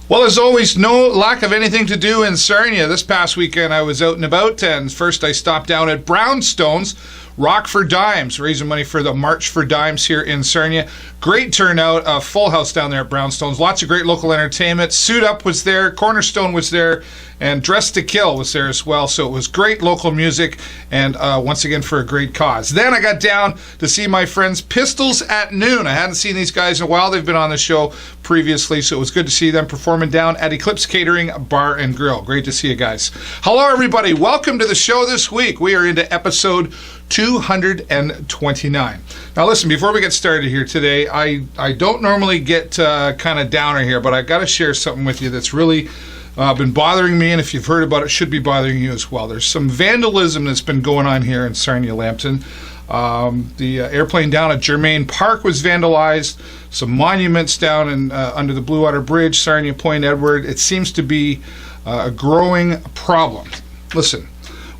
Well, as always, no lack of anything to do in Sarnia. This past weekend I was out and about, and first I stopped down at Brownstones, Rock for Dimes, raising money for the March for Dimes here in Sarnia. Great turnout, a full house down there at Brownstones. Lots of great local entertainment. Suit Up was there, Cornerstone was there, and Dress to Kill was there as well. So it was great local music, and once again for a great cause. Then I got down to see my friends Pistols at Noon. I hadn't seen these guys in a while. They've been on the show previously, so it was good to see them performing down at Eclipse Catering Bar and Grill. Great to see you guys. Hello, everybody. Welcome to the show this week. We are into episode 229. Now listen, before we get started here today, I don't normally get kind of downer here, but I got to share something with you that's really been bothering me, and if you've heard about it, should be bothering you as well. There's some vandalism that's been going on here in Sarnia Lambton. The airplane down at Germain Park was vandalized. Some monuments down in, under the Blue Water Bridge, Sarnia Point Edward. It seems to be a growing problem. Listen,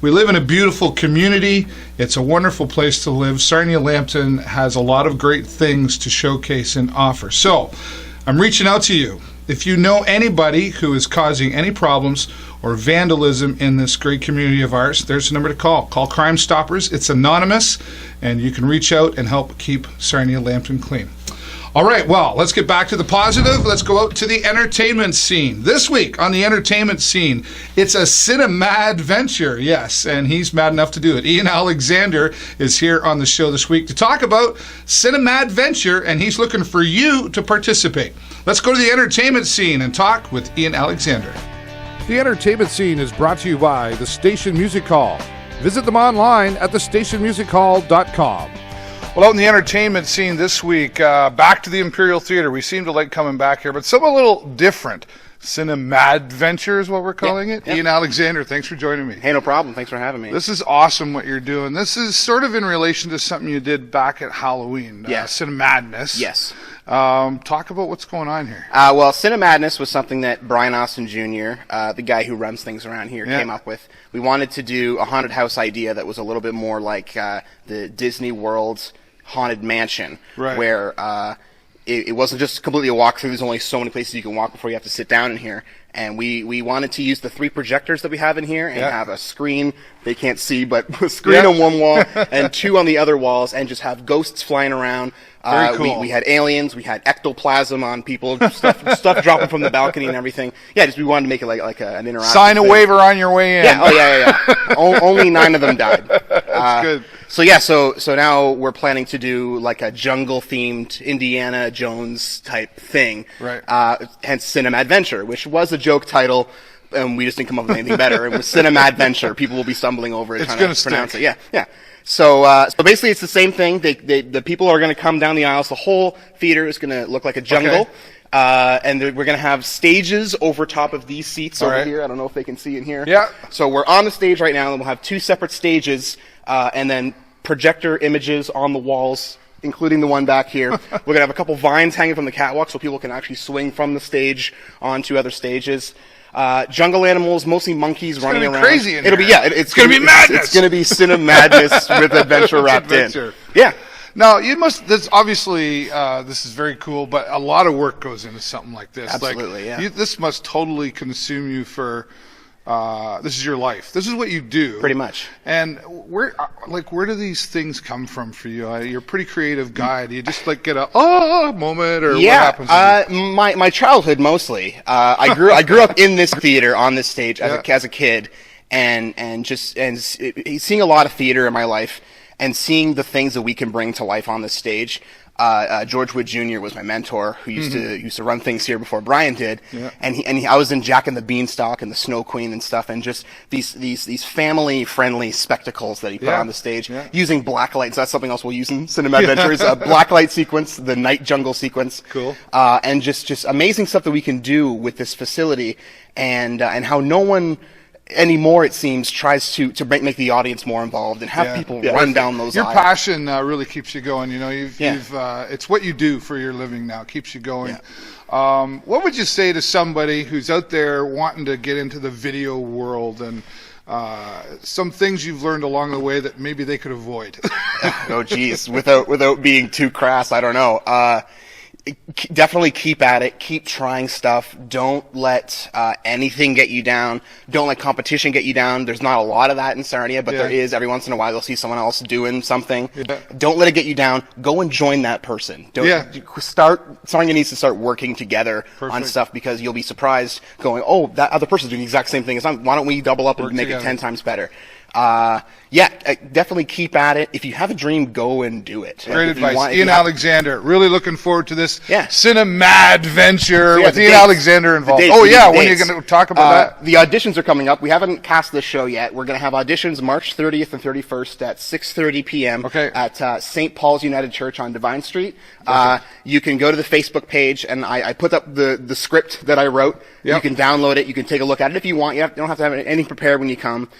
we live in a beautiful community. It's a wonderful place to live. Sarnia Lambton has a lot of great things to showcase and offer. So, I'm reaching out to you. If you know anybody who is causing any problems or vandalism in this great community of ours, there's a number to call. Call Crime Stoppers. It's anonymous, and you can reach out and help keep Sarnia Lambton clean. All right, well, let's get back to the positive. Let's go out to the entertainment scene. This week on the entertainment scene, it's a CINEMADVENTURE, yes, and he's mad enough to do it. Ian Alexander is here on the show this week to talk about CINEMADVENTURE, and he's looking for you to participate. Let's go to the entertainment scene and talk with Ian Alexander. The entertainment scene is brought to you by the Station Music Hall. Visit them online at thestationmusichall.com. Well, out in the entertainment scene this week, back to the Imperial Theatre. We seem to like coming back here, but something a little different. CINEMADVENTURE is what we're calling it. Ian Alexander, thanks for joining me. Hey, no problem. Thanks for having me. This is awesome what you're doing. This is sort of in relation to something you did back at Halloween. Yes. CINEMADNESS. Yes. Talk about what's going on here. Well, CINEMADNESS was something that Brian Austin Jr., the guy who runs things around here, came up with. We wanted to do a haunted house idea that was a little bit more like the Disney World's Haunted Mansion, where it wasn't just completely a walkthrough. There's only so many places you can walk before you have to sit down in here. And we wanted to use the 3 projectors that we have in here and have a screen they can't see, but a screen on one wall and 2 on the other walls, and just have ghosts flying around. Very cool. We had aliens, we had ectoplasm on people, stuff dropping from the balcony and everything. Yeah, just we wanted to make it like an interactive Sign a thing. waiver on your way in. Yeah. Only 9 of them died. That's good. So now we're planning to do like a jungle-themed Indiana Jones type thing. Right. Hence CINEMADVENTURE, which was a joke title, and we just didn't come up with anything better. It was CINEMADVENTURE. People will be stumbling over it trying to pronounce it. Yeah. So basically it's the same thing. The people are going to come down the aisles. The whole theater is going to look like a jungle. Okay. And we're going to have stages over top of these seats over here. I don't know if they can see in here. Yeah. So we're on the stage right now, and we'll have 2 separate stages, and then projector images on the walls, including the one back here. We're going to have a couple vines hanging from the catwalk so people can actually swing from the stage onto other stages. Jungle animals, mostly monkeys running around. It's crazy in It'll here. be, it's going to be madness. It's going to be CINEMADNESS with adventure wrapped in. Yeah. Now, this obviously, this is very cool, but a lot of work goes into something like this. Absolutely, This must totally consume you for, this is your life. This is what you do. Pretty much. And where do these things come from for you? You're a pretty creative guy. Do you just get a moment, or what happens? My childhood mostly. I grew up in this theater on this stage as a kid, and seeing a lot of theater in my life, and seeing the things that we can bring to life on this stage. George Wood Jr. was my mentor, who used to run things here before Brian did, and I was in Jack and the Beanstalk and the Snow Queen and stuff, and just these family friendly spectacles that he put on the stage using black lights. That's something else we'll use in CINEMADVENTURE is a black light sequence, the night jungle sequence. Cool. And just amazing stuff that we can do with this facility, and how no one anymore, it seems, tries to make the audience more involved and have people run down those aisles. Your passion really keeps you going. You know, it's what you do for your living now. It keeps you going. What would you say to somebody who's out there wanting to get into the video world, and some things you've learned along the way that maybe they could avoid? Oh, geez. Without being too crass, I don't know. definitely keep at it. Keep trying stuff. Don't let anything get you down. Don't let competition get you down. There's not a lot of that in Sarnia, but there is. Every once in a while, you'll see someone else doing something. Don't let it get you down. Go and join that person. Sarnia needs to start working together on stuff, because you'll be surprised going, oh, that other person's doing the exact same thing as I'm. Why don't we double up and make it 10 times better? Definitely keep at it. If you have a dream, go and do it. Great advice. Ian Alexander, really looking forward to this CINEMADVENTURE with Ian Alexander involved. When are you going to talk about that? The auditions are coming up. We haven't cast this show yet. We're going to have auditions March 30th and 31st at 6:30 p.m. At St. Paul's United Church on Divine Street. You can go to the Facebook page, and I put up the script that I wrote. You can download it. You can take a look at it if you want. You don't have to have anything prepared when you come.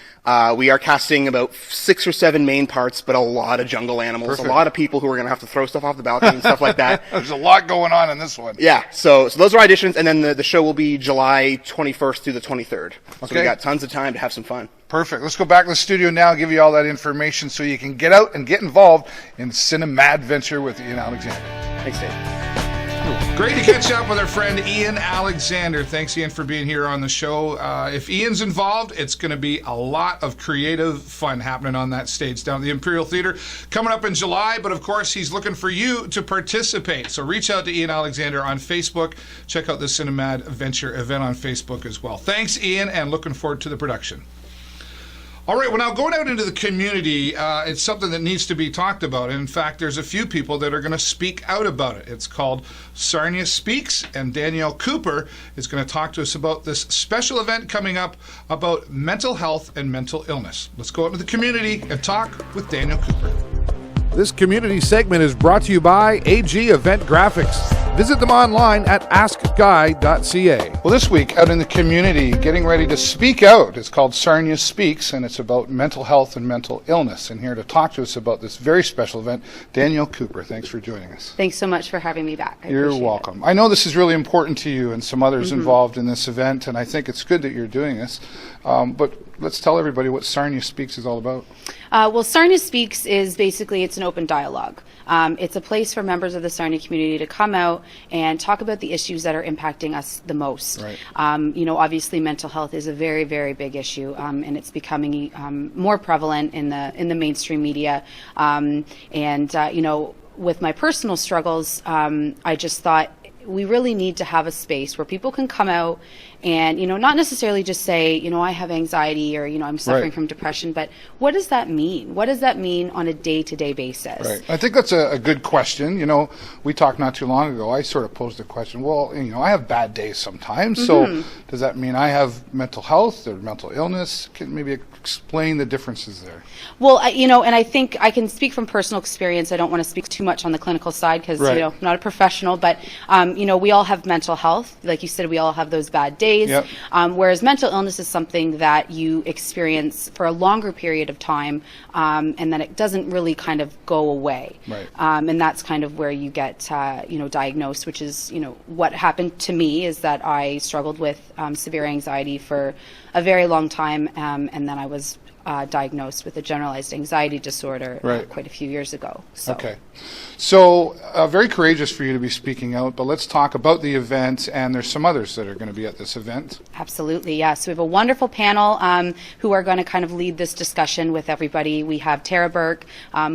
We are casting about 6 or 7 main parts, but a lot of jungle animals, a lot of people who are going to have to throw stuff off the balcony and stuff like that. There's a lot going on in this one. Yeah, so those are auditions, and then the show will be July 21st through the 23rd. So we got tons of time to have some fun. Perfect. Let's go back to the studio now, give you all that information so you can get out and get involved in CINEMADVENTURE with Ian Alexander. Thanks, Dave. Great to catch up with our friend Ian Alexander. Thanks, Ian, for being here on the show. If Ian's involved, it's going to be a lot of creative fun happening on that stage down at the Imperial Theatre coming up in July. But, of course, he's looking for you to participate. So reach out to Ian Alexander on Facebook. Check out the CINEMADVENTURE event on Facebook as well. Thanks, Ian, and looking forward to the production. All right, well, now going out into the community, it's something that needs to be talked about. In fact, there's a few people that are going to speak out about it. It's called Sarnia Speaks, and Danielle Cooper is going to talk to us about this special event coming up about mental health and mental illness. Let's go out into the community and talk with Danielle Cooper. This community segment is brought to you by AG Event Graphics. Visit them online at askguy.ca. Well, this week out in the community, getting ready to speak out. It's called Sarnia Speaks, and it's about mental health and mental illness. And here to talk to us about this very special event, Danielle Cooper. Thanks for joining us. Thanks so much for having me back. You're welcome. I know this is really important to you and some others involved in this event, and I think it's good that you're doing this. But let's tell everybody what Sarnia Speaks is all about. Well, Sarnia Speaks is basically, it's an open dialogue. It's a place for members of the Sarnia community to come out and talk about the issues that are impacting us the most. Right. Obviously mental health is a very, very big issue, and it's becoming more prevalent in the mainstream media. With my personal struggles, I just thought we really need to have a space where people can come out and, not necessarily just say, I have anxiety or, I'm suffering from depression, but what does that mean? What does that mean on a day-to-day basis? Right. I think that's a good question. We talked not too long ago. I sort of posed the question, well, I have bad days sometimes. So does that mean I have mental health or mental illness? Can maybe explain the differences there? Well, and I think I can speak from personal experience. I don't want to speak too much on the clinical side because, I'm not a professional, but, we all have mental health. Like you said, we all have those bad days. Yep. Whereas mental illness is something that you experience for a longer period of time, and then it doesn't really kind of go away. Right. And that's kind of where you get, diagnosed, which is, what happened to me is that I struggled with severe anxiety for a very long time, and then I was diagnosed with a generalized anxiety disorder quite a few years ago. So. Okay. So very courageous for you to be speaking out, but let's talk about the event, and there's some others that are going to be at this event. Absolutely, yes. We have a wonderful panel who are going to kind of lead this discussion with everybody. We have Tara Burke,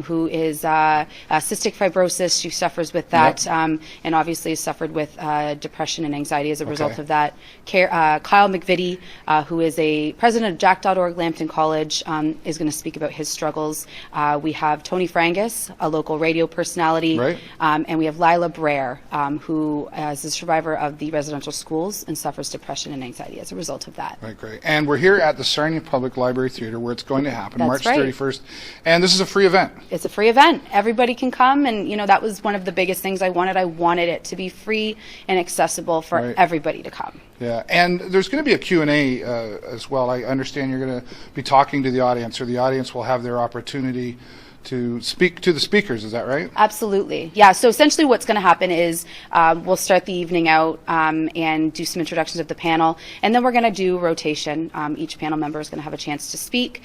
who is cystic fibrosis. She suffers with that, and obviously has suffered with depression and anxiety as a result of that. Kyle McVitie, who is a president of Jack.org Lambton College, is going to speak about his struggles. We have Tony Frangus, a local radio personality, and we have Lila Brer, who is a survivor of the residential schools and suffers depression and anxiety as a result of that. Right, great. And we're here at the Sarnia Public Library Theatre where it's going to happen, March 31st. And this is a free event. It's a free event. Everybody can come, and that was one of the biggest things I wanted. I wanted it to be free and accessible for everybody to come. Yeah, and there's going to be a Q&A as well. I understand you're going to be talking to the audience, or the audience will have their opportunity to speak to the speakers. Is that right? Absolutely. Yeah. So essentially what's going to happen is we'll start the evening out and do some introductions of the panel, and then we're going to do rotation. Each panel member is going to have a chance to speak.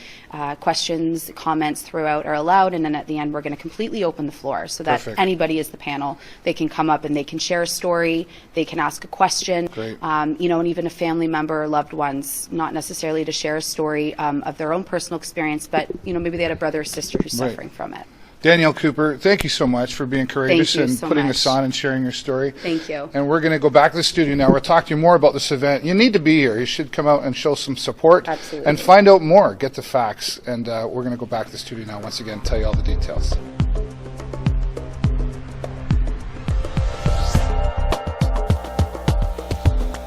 Questions, comments throughout are allowed, and then at the end we're going to completely open the floor so that Perfect. anybody is the panel. They can come up and they can share a story, they can ask a question, Great. and even a family member or loved ones, not necessarily to share a story of their own personal experience, but maybe they had a brother or sister who's Right. suffering from it. Danielle Cooper, thank you so much for being courageous Thank you and so putting much. this on and sharing your story. Thank you. And we're going to go back to the studio now. We'll talk to you more about this event. You need to be here. You should come out and show some support. Absolutely. And find out more. Get the facts. And we're going to go back to the studio now once again and tell you all the details.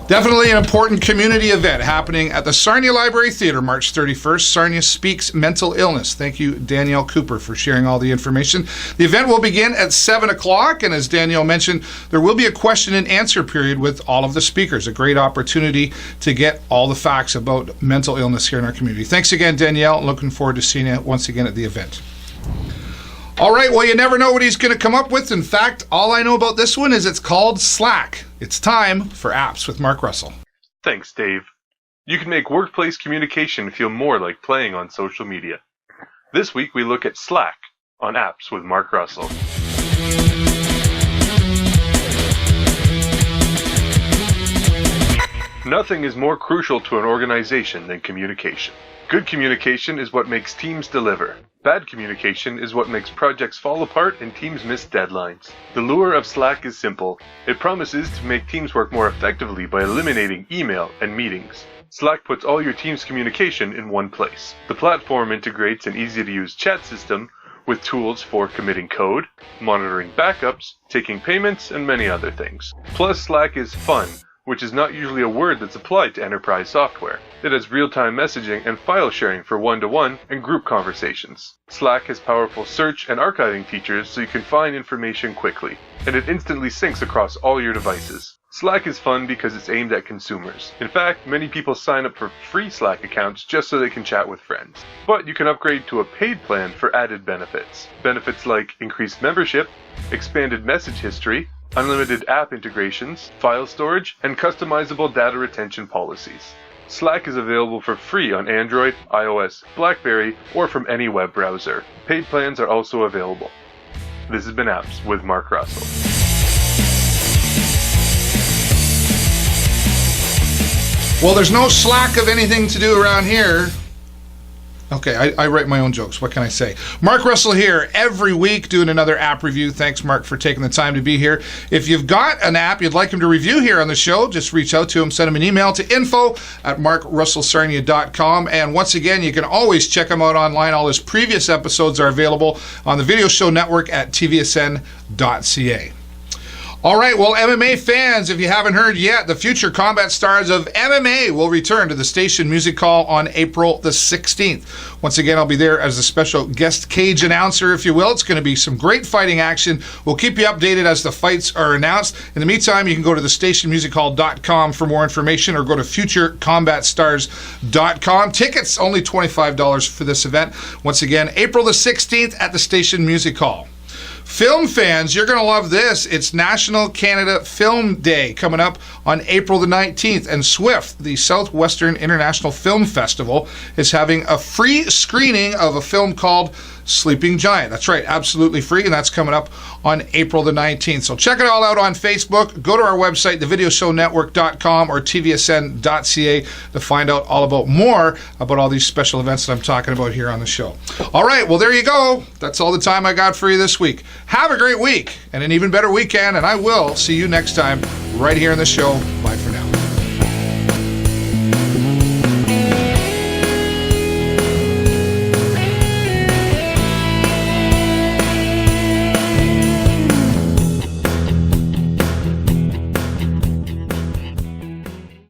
Definitely an important community event happening at the Sarnia Library Theatre, March 31st. Sarnia Speaks Mental Illness. Thank you, Danielle Cooper, for sharing all the information. The event will begin at 7 o'clock, and as Danielle mentioned, there will be a question and answer period with all of the speakers. A great opportunity to get all the facts about mental illness here in our community. Thanks again, Danielle. Looking forward to seeing you once again at the event. All right, well, you never know what he's going to come up with. In fact, all I know about this one is it's called Slack. It's time for Apps with Mark Russell. Thanks, Dave. You can make workplace communication feel more like playing on social media. This week we look at Slack on Apps with Mark Russell. Nothing is more crucial to an organization than communication. Good communication is what makes teams deliver. Bad communication is what makes projects fall apart and teams miss deadlines. The lure of Slack is simple. It promises to make teams work more effectively by eliminating email and meetings. Slack puts all your team's communication in one place. The platform integrates an easy-to-use chat system with tools for committing code, monitoring backups, taking payments, and many other things. Plus, Slack is fun, which is not usually a word that's applied to enterprise software. It has real-time messaging and file sharing for one-to-one and group conversations. Slack has powerful search and archiving features so you can find information quickly, and it instantly syncs across all your devices. Slack is fun because it's aimed at consumers. In fact, many people sign up for free Slack accounts just so they can chat with friends. But you can upgrade to a paid plan for added benefits. Benefits like increased membership, expanded message history, unlimited app integrations, file storage, and customizable data retention policies. Slack is available for free on Android, iOS, BlackBerry, or from any web browser. Paid plans are also available. This has been Apps with Mark Russell. Well, there's no slack of anything to do around here. Okay, I write my own jokes. What can I say? Mark Russell here every week doing another app review. Thanks, Mark, for taking the time to be here. If you've got an app you'd like him to review here on the show, just reach out to him. Send him an email to info@markrussellsarnia.com. And once again, you can always check him out online. All his previous episodes are available on the Video Show Network at tvsn.ca. All right, well, MMA fans, if you haven't heard yet, the future combat stars of MMA will return to the Station Music Hall on April the 16th. Once again, I'll be there as a special guest cage announcer, if you will. It's going to be some great fighting action. We'll keep you updated as the fights are announced. In the meantime, you can go to thestationmusichall.com for more information or go to futurecombatstars.com. Tickets, only $25 for this event. Once again, April the 16th at the Station Music Hall. Film fans, you're going to love this. It's National Canada Film Day coming up on April the 19th. And SWIFT, the Southwestern International Film Festival, is having a free screening of a film called Sleeping Giant. That's right, absolutely free, and that's coming up on April the 19th. So check it all out on Facebook. Go to our website, thevideoshownetwork.com or tvsn.ca to find out all about more about all these special events that I'm talking about here on the show. All right, well, there you go. That's all the time I got for you this week. Have a great week and an even better weekend, and I will see you next time right here on the show.